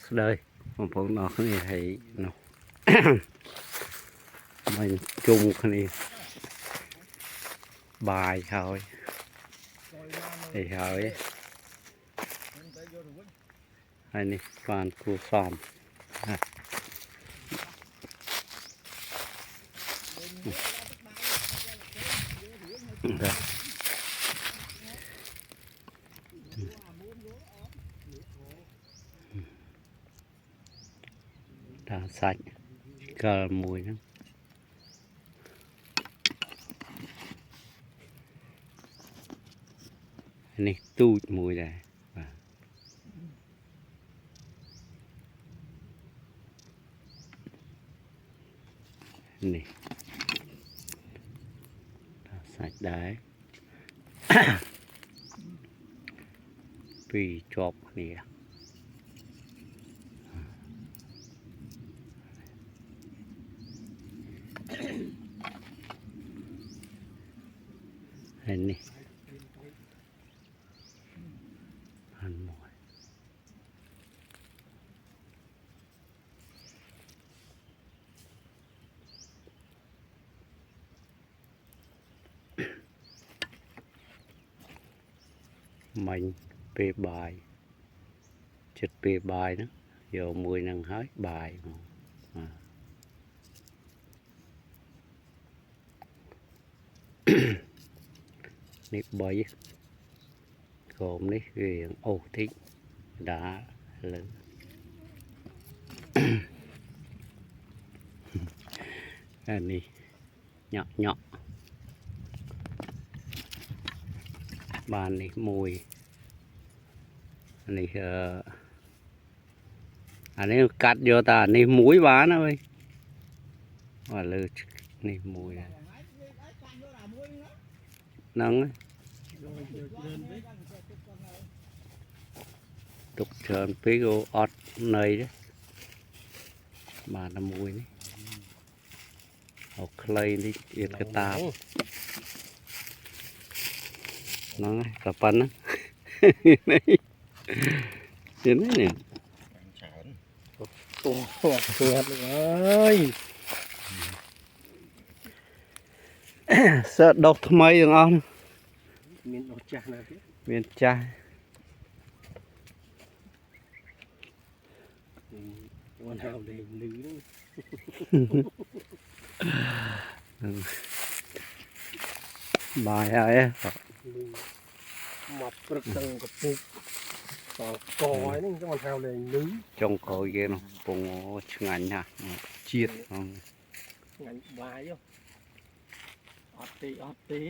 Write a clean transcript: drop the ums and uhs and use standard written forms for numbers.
đây một phần nó cái này thấy nó mình chung cái này bài thôi thì hỏi hay này toàn cua xòm đã sạch cờ mùi lắm này tu mùi này này đã sạch đấy vì chọc nè hình này hành mồi mình về bài chật về bài đó giờ mùi năng hết bài mà. Nếp bấy gồm đấy về ô thích đá lớn anh đi nhọ nhọ bàn này mùi anh này anh ấy cắt vô ta anh ấy muối bán ơi và lư này mùi này nắng ấy tục trơn phí gô ọt này đấy mà nó mùi đấy học clay đi ít cái tạp nó tập phân á này thế này tung hoặc tuyệt ơi sợ độc mấy được không miền đỏ trà nào thế miền trai con hào để nữ bài ấy mặt rất tầng của phụ cò ấy nhưng con hào để nữ trong khối kia nó cũng ngắn nha chiết ngành bài vô ọt tí